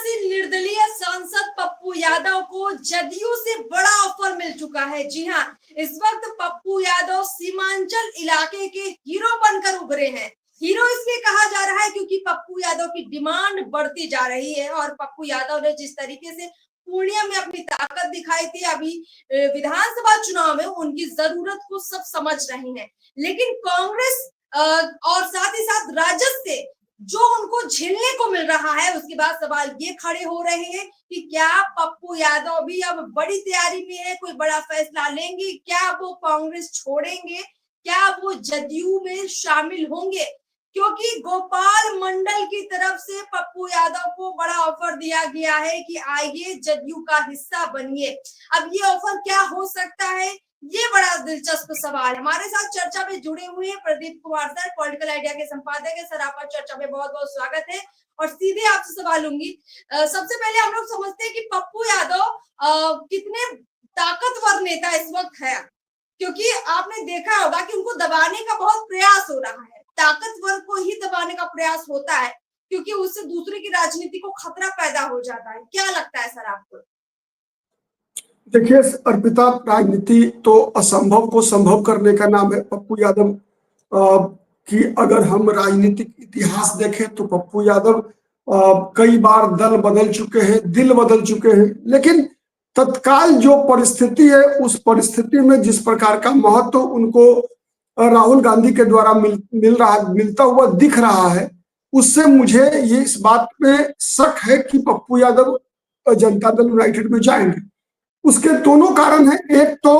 प्रत्याशी निर्दलीय सांसद पप्पू यादव को जदयू से बड़ा ऑफर मिल चुका है। जी हाँ, इस वक्त पप्पू यादव सीमांचल इलाके के हीरो बनकर उभरे हैं। हीरो इसलिए कहा जा रहा है क्योंकि पप्पू यादव की डिमांड बढ़ती जा रही है और पप्पू यादव ने जिस तरीके से पूर्णिया में अपनी ताकत दिखाई थी, अभी विधानसभा चुनाव में उनकी जरूरत को सब समझ रहे हैं। लेकिन कांग्रेस और साथ ही साथ राजद से जो उनको झेलने को मिल रहा है, उसके बाद सवाल ये खड़े हो रहे हैं कि क्या पप्पू यादव भी अब बड़ी तैयारी में है, कोई बड़ा फैसला लेंगे, क्या वो कांग्रेस छोड़ेंगे, क्या वो जदयू में शामिल होंगे? क्योंकि गोपाल मंडल की तरफ से पप्पू यादव को बड़ा ऑफर दिया गया है कि आइए जदयू का हिस्सा बनिए। अब ये ऑफर क्या हो सकता है, ये बड़ा दिलचस्प सवाल। हमारे साथ चर्चा में जुड़े हुए हैं Pradeep Kumar sir, political idea के संपादक है। सर, आपका चर्चा में बहुत बहुत स्वागत है और सीधे आपसे सवाल लूंगी। सबसे पहले हम लोग समझते हैं कि पप्पू यादव कितने ताकतवर नेता इस वक्त है, क्योंकि आपने देखा होगा कि उनको दबाने का बहुत प्रयास हो रहा है। ताकतवर को ही दबाने का प्रयास होता है क्योंकि उससे दूसरे की राजनीति को खतरा पैदा हो जाता है। क्या लगता है सर आपको? देखिए अर्पिता, राजनीति तो असंभव को संभव करने का नाम है। पप्पू यादव की अगर हम राजनीतिक इतिहास देखें तो पप्पू यादव कई बार दल बदल चुके हैं, दिल बदल चुके हैं, लेकिन तत्काल जो परिस्थिति है उस परिस्थिति में जिस प्रकार का महत्व उनको राहुल गांधी के द्वारा मिलता हुआ दिख रहा है, उससे मुझे ये इस बात पे शक है कि पप्पू यादव जनता दल यूनाइटेड में जाएंगे। उसके दोनों कारण हैं। एक तो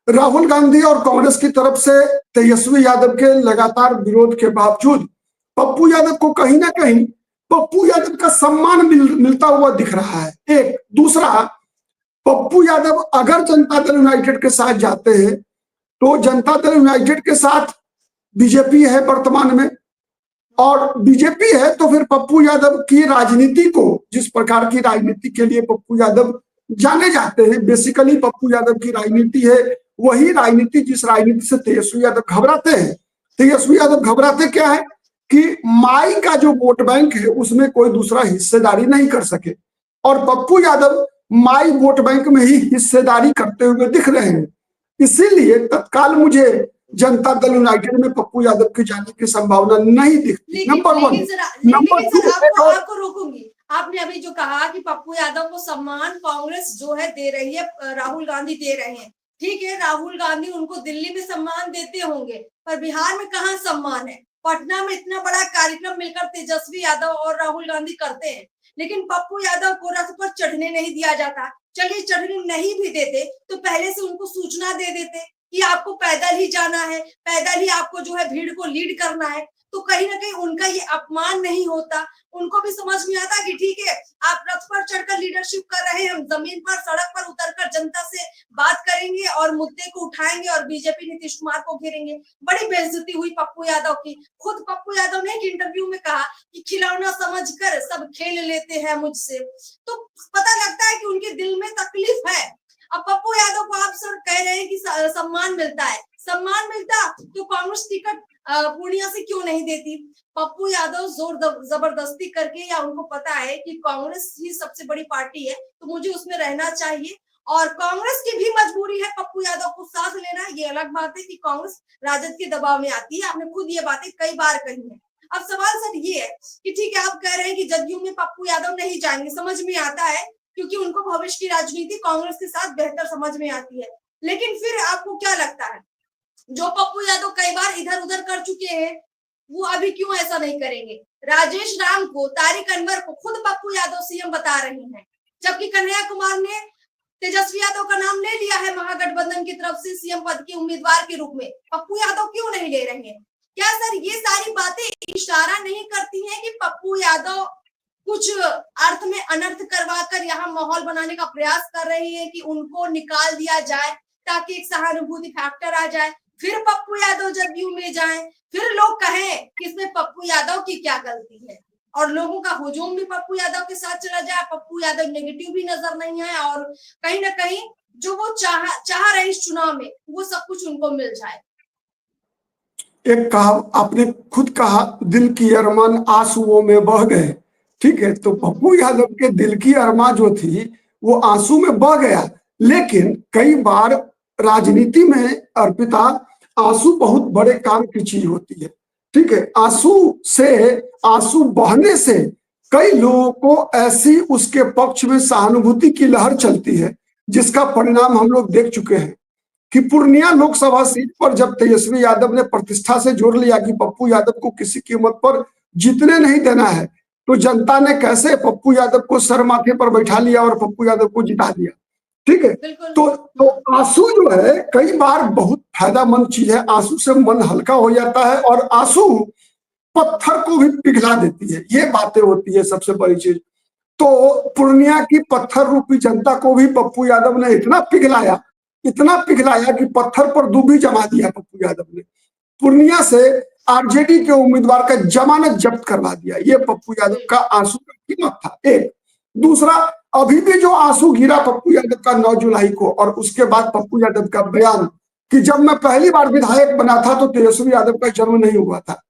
राहुल गांधी और कांग्रेस की तरफ से तेजस्वी यादव के लगातार विरोध के बावजूद पप्पू यादव को कहीं ना कहीं पप्पू यादव का सम्मान मिलता हुआ दिख रहा है। एक दूसरा, पप्पू यादव अगर जनता दल यूनाइटेड के साथ जाते हैं तो जनता दल यूनाइटेड के साथ बीजेपी है वर्तमान में, और बीजेपी है तो फिर पप्पू यादव की राजनीति को, जिस प्रकार की राजनीति के लिए पप्पू यादव जाने जाते हैं, बेसिकली पप्पू यादव की राजनीति है वही राजनीति जिस राजनीति से तेजस्वी यादव घबराते हैं। तेजस्वी यादव घबराते क्या है कि माई का जो वोट बैंक है उसमें कोई दूसरा हिस्सेदारी नहीं कर सके, और पप्पू यादव माई वोट बैंक में ही हिस्सेदारी करते हुए दिख रहे हैं। इसीलिए तत्काल मुझे जनता दल यूनाइटेड में पप्पू यादव के जाने की संभावना नहीं दिखती। Number one. नंबर टू, आपको रोकूंगी। आपने अभी जो कहा कि पप्पू यादव को सम्मान कांग्रेस जो है दे रही है, राहुल गांधी दे रहे हैं, ठीक है, राहुल गांधी उनको दिल्ली में सम्मान देते होंगे, पर बिहार में कहाँ सम्मान है? पटना में इतना बड़ा कार्यक्रम मिलकर तेजस्वी यादव और राहुल गांधी करते हैं, लेकिन पप्पू यादव को रथ पर चढ़ने नहीं दिया जाता। चलिए चढ़ने नहीं भी देते तो पहले से उनको सूचना दे देते कि आपको पैदल ही जाना है, पैदल ही आपको जो है भीड़ को लीड करना है, तो कहीं ना कहीं उनका ये अपमान नहीं होता। उनको भी समझ में आता कि ठीक है, आप रथ पर चढ़कर लीडरशिप कर रहे हैं, हम जमीन पर सड़क पर उतरकर जनता से बात करेंगे और मुद्दे को उठाएंगे और बीजेपी नीतीश कुमार को घेरेंगे। बड़ी बेइज्जती हुई पप्पू यादव की। खुद पप्पू यादव ने एक इंटरव्यू में कहा कि खिलौना समझकर सब खेल लेते हैं मुझसे, तो पता लगता है कि उनके दिल में तकलीफ है। अब पप्पू यादव को आप सर कह रहे हैं कि सम्मान मिलता है, सम्मान मिलता तो कांग्रेस टिकट पूर्णिया से क्यों नहीं देती? पप्पू यादव जोर जबरदस्ती करके, या उनको पता है कि कांग्रेस ही सबसे बड़ी पार्टी है तो मुझे उसमें रहना चाहिए, और कांग्रेस की भी मजबूरी है पप्पू यादव को साथ लेना। ये अलग बात है कि कांग्रेस राजद के दबाव में आती है, आपने खुद ये बातें कई बार कही है। अब सवाल सर ये है कि ठीक है, आप कह रहे हैं कि जदयू में पप्पू यादव नहीं जाएंगे, समझ में आता है क्योंकि उनको भविष्य की राजनीति कांग्रेस के साथ बेहतर समझ में आती है, लेकिन फिर आपको क्या लगता है जो पप्पू यादव कई बार इधर उधर कर चुके हैं वो अभी क्यों ऐसा नहीं करेंगे? राजेश राम को, तारिक अनवर को खुद पप्पू यादव सीएम बता रहे हैं, जबकि कन्हैया कुमार ने तेजस्वी यादव का नाम ले लिया है महागठबंधन की तरफ से सीएम पद के उम्मीदवार के रूप में। पप्पू यादव क्यों नहीं ले रहे हैं? क्या सर ये सारी बातें इशारा नहीं करती हैं कि पप्पू यादव कुछ अर्थ में अनर्थ करवाकर यहाँ माहौल बनाने का प्रयास कर रही है कि उनको निकाल दिया जाए ताकि एक सहानुभूति फैक्टर आ जाए, फिर पप्पू यादव जदयू में जाएं, फिर लोग कहें कि इसमें पप्पू यादव की क्या गलती है, और लोगों का हुजूम भी पप्पू यादव के साथ चला जाए, पप्पू यादव नेगेटिव भी नजर नहीं आए, और कहीं ना कहीं जो वो चाह रहे इस चुनाव में वो सब कुछ उनको मिल जाए। एक कहा आपने खुद कहा, दिल की अरमान आंसुओं में बह गए। ठीक है, तो पप्पू यादव के दिल की अरमा जो थी वो आंसू में बह गया। लेकिन कई बार राजनीति में अर्पिता, आंसू बहुत बड़े काम की चीज होती है। ठीक है, आंसू बहने से कई लोगों को ऐसी उसके पक्ष में सहानुभूति की लहर चलती है, जिसका परिणाम हम लोग देख चुके हैं कि पूर्णिया लोकसभा सीट पर जब तेजस्वी यादव ने प्रतिष्ठा से जोड़ लिया कि पप्पू यादव को किसी कीमत पर जीतने नहीं देना है, तो जनता ने कैसे पप्पू यादव को सर माथे पर बैठा लिया और पप्पू यादव को जिता दिया। ठीक है, तो आंसू जो है कई बार बहुत फायदेमंद चीज है। आंसू से मन हल्का हो जाता है और आंसू पत्थर को भी पिघला देती है, ये बातें होती है सबसे बड़ी चीज। तो पूर्णिया की पत्थर रूपी जनता को भी पप्पू यादव ने इतना पिघलाया कि पत्थर पर दूबी जमा दिया पप्पू यादव ने। पूर्णिया से आरजेडी के उम्मीदवार का जमानत जब्त करवा दिया। ये पप्पू यादव का आंसू का कीमत था। एक दूसरा, अभी भी जो आंसू गिरा पप्पू यादव का 9 जुलाई को, और उसके बाद पप्पू यादव का बयान कि जब मैं पहली बार विधायक बना था तो तेजस्वी यादव का जन्म नहीं हुआ था।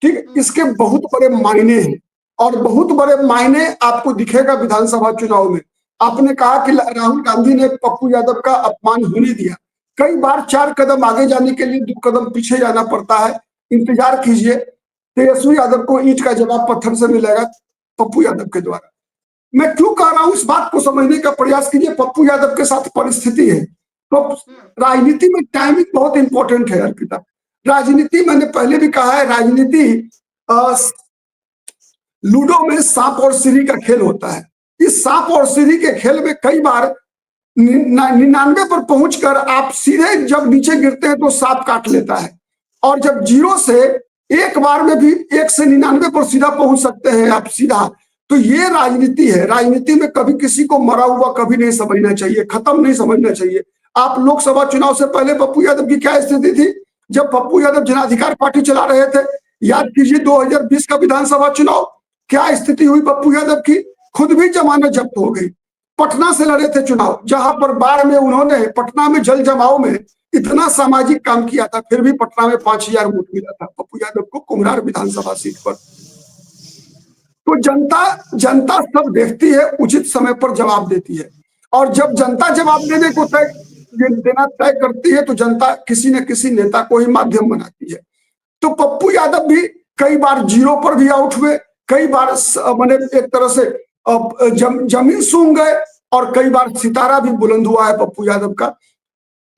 ठीक, इसके बहुत बड़े मायने हैं और बहुत बड़े मायने आपको दिखेगा विधानसभा चुनाव में। आपने कहा कि राहुल गांधी ने पप्पू यादव का अपमान होने दिया। कई बार 4 कदम आगे जाने के लिए 2 कदम पीछे जाना पड़ता है। इंतजार कीजिए, तेजस्वी यादव को ईंट का जवाब पत्थर से मिलेगा पप्पू यादव के द्वारा। मैं क्यों कह रहा हूं, इस बात को समझने का प्रयास कीजिए। पप्पू यादव के साथ परिस्थिति है, तो राजनीति में टाइमिंग बहुत इंपॉर्टेंट है अर्पिता। राजनीति, मैंने पहले भी कहा है, राजनीति लूडो में सांप और सीढ़ी का खेल होता है। इस सांप और सीढ़ी के खेल में कई बार 99 पर पहुंचकर आप सीधे जब नीचे गिरते हैं तो सांप काट लेता है, और जब 0 से एक बार में भी 1 से 99 पर सीधा पहुंच सकते हैं आप सीधा। तो ये राजनीति है। राजनीति में कभी किसी को मरा हुआ कभी नहीं समझना चाहिए, खत्म नहीं समझना चाहिए। आप लोकसभा चुनाव से पहले पप्पू यादव की क्या स्थिति थी? जब पप्पू यादव जन अधिकार पार्टी चला रहे थे, याद कीजिए 2020 का विधानसभा चुनाव, क्या स्थिति हुई पप्पू यादव की? खुद भी जमानत जब्त हो गई। पटना से लड़े थे चुनाव, जहां पर बाढ़ में उन्होंने पटना में जल जमाव में इतना सामाजिक काम किया था, फिर भी पटना में 5000 वोट मिला था पप्पू यादव को कुम्हरार विधानसभा सीट पर। तो जनता सब देखती है, उचित समय पर जवाब देती है, और जब जनता जवाब देने को देना तय करती है तो जनता किसी न किसी नेता को ही माध्यम बनाती है। तो पप्पू यादव भी कई बार 0 पर भी आउट हुए, कई बार मैंने एक तरह से जमीन सूंघ गए, और कई बार सितारा भी बुलंद हुआ है पप्पू यादव का।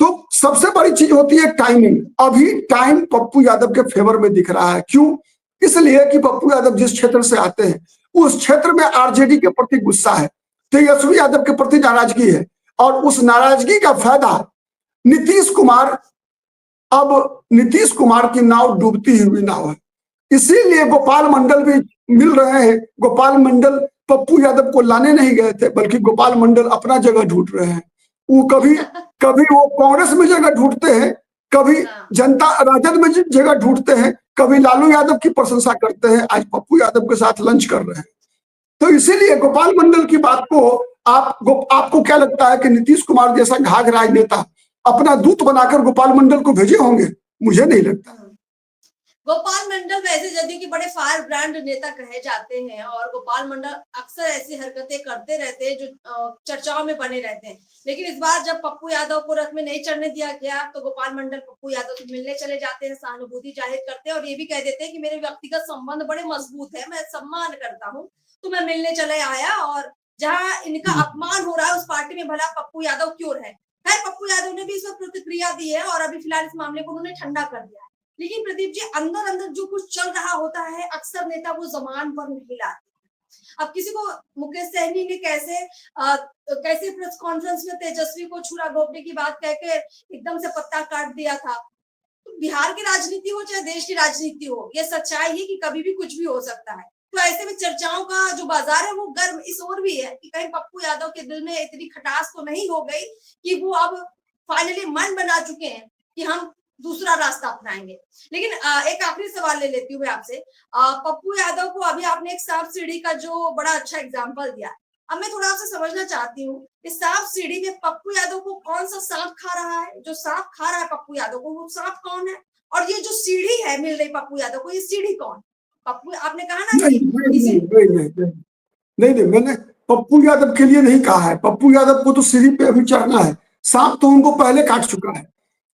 तो सबसे बड़ी चीज होती है टाइमिंग। अभी टाइम पप्पू यादव के फेवर में दिख रहा है। क्यों? इसलिए कि पप्पू यादव जिस क्षेत्र से आते हैं उस क्षेत्र में आरजेडी के प्रति गुस्सा है, तेजस्वी यादव के प्रति नाराजगी है, और उस नाराजगी का फायदा नीतीश कुमार की नाव डूबती हुई नाव है। इसीलिए गोपाल मंडल भी मिल रहे हैं। गोपाल मंडल पप्पू यादव को लाने नहीं गए थे, बल्कि गोपाल मंडल अपना जगह ढूंढ रहे हैं। वो कभी वो कांग्रेस में जगह ढूंढते हैं, कभी जनता राजद में जगह ढूंढते हैं, कभी लालू यादव की प्रशंसा करते हैं, आज पप्पू यादव के साथ लंच कर रहे हैं। तो इसीलिए गोपाल मंडल की बात को आपको क्या लगता है कि नीतीश कुमार जैसा घाघ राजनेता अपना दूत बनाकर गोपाल मंडल को भेजे होंगे? मुझे नहीं लगता। गोपाल मंडल वैसे जदयू के बड़े फायर ब्रांड नेता कहे जाते हैं, और गोपाल मंडल अक्सर ऐसी हरकतें करते रहते हैं जो चर्चाओं में बने रहते हैं। लेकिन इस बार जब पप्पू यादव को रथ में नहीं चढ़ने दिया गया तो गोपाल मंडल पप्पू यादव से मिलने चले जाते हैं, सहानुभूति जाहिर करते हैं, और ये भी कह देते हैं कि मेरे व्यक्तिगत संबंध बड़े मजबूत है, मैं सम्मान करता हूँ, तो मैं मिलने चले आया। और जहाँ इनका अपमान हो रहा है उस पार्टी में भला पप्पू यादव क्यों रहे। खैर, पप्पू यादव ने भी इस वक्त प्रतिक्रिया दी है और अभी फिलहाल इस मामले को उन्होंने ठंडा कर दिया है। लेकिन प्रदीप जी, अंदर अंदर जो कुछ चल रहा होता है अक्सर नेता वो जबान पर नहीं लाते। अब किसी को मुकेश सहनी ने कैसे प्रेस कॉन्फ्रेंस में तेजस्वी को छुरा घोंपने की बात कहकर एकदम से पत्ता काट दिया था। तो बिहार की राजनीति हो चाहे देश की राजनीति हो, ये सच्चाई है कि कभी भी कुछ भी हो सकता है। तो ऐसे में चर्चाओं का जो बाजार है वो गर्म इस ओर भी है कि कहीं पप्पू यादव के दिल में इतनी खटास तो नहीं हो गई कि वो अब फाइनली मन बना चुके हैं कि हम दूसरा रास्ता अपनाएंगे। लेकिन एक आखिरी सवाल ले लेती हूँ मैं आपसे। पप्पू यादव को अभी आपने एक सांप सीढ़ी का जो बड़ा अच्छा एग्जाम्पल दिया, अब मैं थोड़ा आपसे समझना चाहती हूँ, इस सांप सीढ़ी में पप्पू यादव को कौन सा सांप खा रहा है? जो सांप खा रहा है पप्पू यादव को, वो सांप कौन है? और ये जो सीढ़ी है मिल रही पप्पू यादव को, ये सीढ़ी कौन? पप्पू, आपने कहा ना कि नहीं नहीं, मैंने पप्पू यादव के लिए नहीं कहा है। पप्पू यादव को तो सीढ़ी पे अभी चढ़ना है। सांप तो उनको पहले काट चुका है।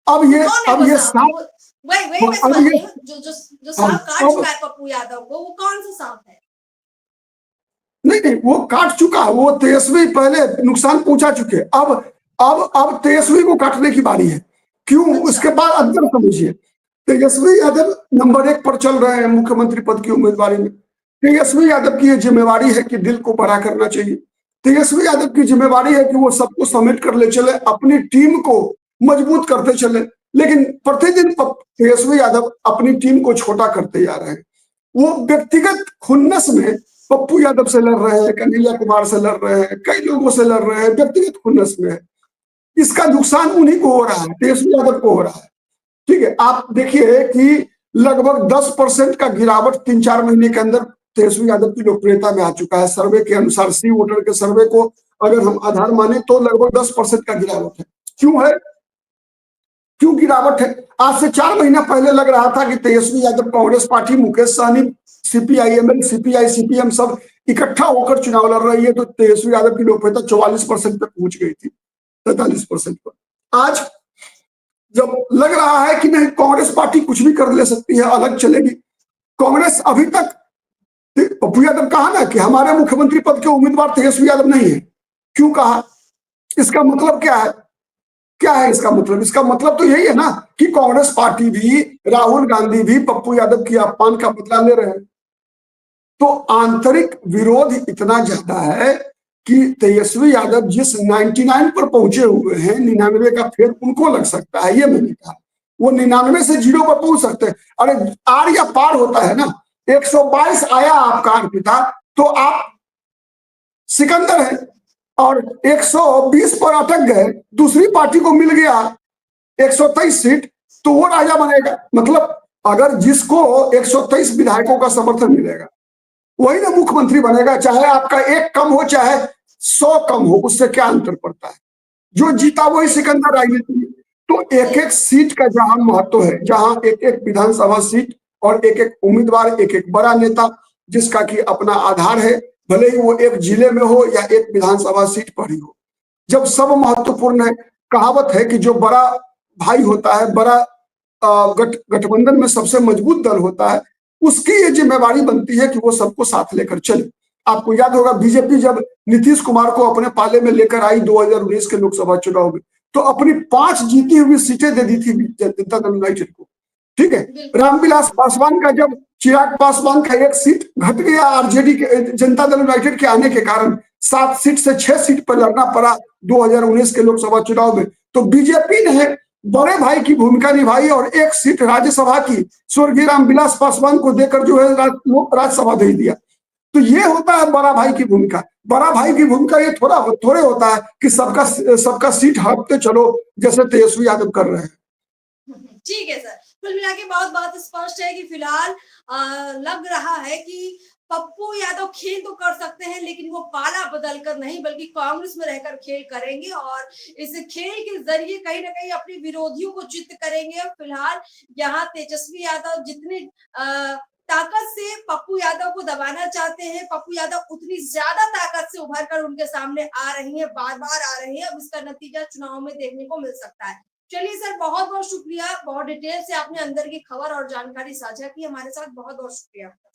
अब ये कौन है अब वो ये सांप? सांप वही मैं अब समझ ये रही हूँ, जो सांप काट अब चुका है पप्पू यादव को, वो कौन सा सांप है? नहीं नहीं, वो काट चुका है। वो तेजस्वी पहले नुकसान पहुंचा चुके। अब तेजस्वी को काटने की बारी है। क्यों? अच्छा। उसके बाद अंदर समझिए। तेजस्वी यादव नंबर 1 पर चल रहे हैं मुख्यमंत्री पद की उम्मीदवारी में। तेजस्वी यादव की ये जिम्मेवारी है कि दिल को बड़ा करना चाहिए। तेजस्वी यादव की जिम्मेवारी है कि वो सबको समेट कर ले चले, अपनी टीम को मजबूत करते चले। लेकिन प्रतिदिन तेजस्वी यादव अपनी टीम को छोटा करते जा रहे हैं। वो व्यक्तिगत खुन्नस में पप्पू यादव से लड़ रहे हैं, कन्हैया कुमार से लड़ रहे हैं, कई लोगों से लड़ रहे हैं, व्यक्तिगत खुन्नस में है। इसका नुकसान उन्हीं को हो रहा है, तेजस्वी यादव को हो रहा है। ठीक है, आप देखिए कि लगभग 10% का गिरावट 3-4 महीने के अंदर तेजस्वी यादव की लोकप्रियता में आ चुका है। सर्वे के अनुसार, सी वोटर के सर्वे को अगर हम आधार माने तो लगभग 10% का गिरावट है। क्यों है? क्यों गिरावट है? आज से 4 महीना पहले लग रहा था कि तेजस्वी यादव, कांग्रेस पार्टी, मुकेश सहनी, सीपीआईएमएल, सीपीआई, सीपीएम सब इकट्ठा होकर चुनाव लड़ रही है, तो तेजस्वी यादव की लोकप्रियता 44% पे पहुंच गई थी, 43% पर। आज जब लग रहा है कि नहीं, कांग्रेस पार्टी कुछ भी कर ले सकती है, अलग चलेगी। कांग्रेस अभी तक, पप्पू यादव कहा ना कि हमारे मुख्यमंत्री पद के उम्मीदवार तेजस्वी यादव नहीं है। क्यों कहा? इसका मतलब क्या है? क्या है इसका मतलब? इसका मतलब तो यही है ना कि कांग्रेस पार्टी भी, राहुल गांधी भी पप्पू यादव की अपमान का बदला ले रहे हैं। तो आंतरिक विरोध इतना ज्यादा है कि तेजस्वी यादव जिस 99 पर पहुंचे हुए हैं, 99 का फेर उनको लग सकता है, ये मैंने कहा। वो 99 से 0 पर पहुंच सकते हैं। अरे आर या पार होता है ना। 122 आया आपका अर्पिता, तो आप सिकंदर है। और 120 पर अटक गए, दूसरी पार्टी को मिल गया 123 सीट, तो वो राजा बनेगा। मतलब अगर जिसको 123 विधायकों का समर्थन मिलेगा, वही ना मुख्यमंत्री बनेगा। चाहे आपका 1 कम हो, चाहे 100 कम हो, उससे क्या अंतर पड़ता है? जो जीता वही सिकंदर राजनीति में। तो एक एक सीट का जहां महत्व है, जहां एक एक विधानसभा सीट और एक एक उम्मीदवार, एक एक बड़ा नेता जिसका कि अपना आधार है, भले ही वो एक जिले में हो या एक विधानसभा सीट पर ही हो, जब सब महत्वपूर्ण है। कहावत है कि जो बड़ा भाई होता है, बड़ा गठबंधन में सबसे मजबूत दल होता है, उसकी ये जिम्मेवारी बनती है कि वो सबको साथ लेकर चले। आपको याद होगा बीजेपी जब नीतीश कुमार को अपने पाले में लेकर आई 2019 के लोकसभा चुनाव में, तो अपनी 5 जीती हुई सीटें दे दी थी जनता दल यूनाइटेड को। ठीक है, रामविलास पासवान का जब, चिराग पासवान का 1 सीट घट गया आरजेडी के, जनता दल यूनाइटेड के आने के कारण 7 सीट से 6 सीट पर लड़ना पड़ा 2019 के लोकसभा चुनाव में, तो बीजेपी ने बड़े भाई की भूमिका निभाई और 1 सीट राज्यसभा की स्वर्गीय रामविलास पासवान को देकर जो है राज्यसभा भेज दिया। तो ये होता है बड़ा भाई की भूमिका। बड़ा भाई की भूमिका ये थोड़े होता है कि सबका सीट हड़पते चलो, जैसे तेजस्वी यादव कर रहे हैं। ठीक है सर, कुल मिला के बहुत बात स्पष्ट है कि फिलहाल लग रहा है कि पप्पू यादव खेल तो कर सकते हैं, लेकिन वो पाला बदल कर नहीं, बल्कि कांग्रेस में रहकर खेल करेंगे और इस खेल के जरिए कहीं ना कहीं अपने विरोधियों को चित्त करेंगे। और फिलहाल यहाँ तेजस्वी यादव जितनी ताकत से पप्पू यादव को दबाना चाहते हैं, पप्पू यादव उतनी ज्यादा ताकत से उभर कर उनके सामने आ रही है, बार बार आ रही है। अब इसका नतीजा चुनाव में देखने को मिल सकता है। चलिए सर, बहुत बहुत शुक्रिया, बहुत डिटेल से आपने अंदर की खबर और जानकारी साझा की हमारे साथ। बहुत बहुत शुक्रिया आपका।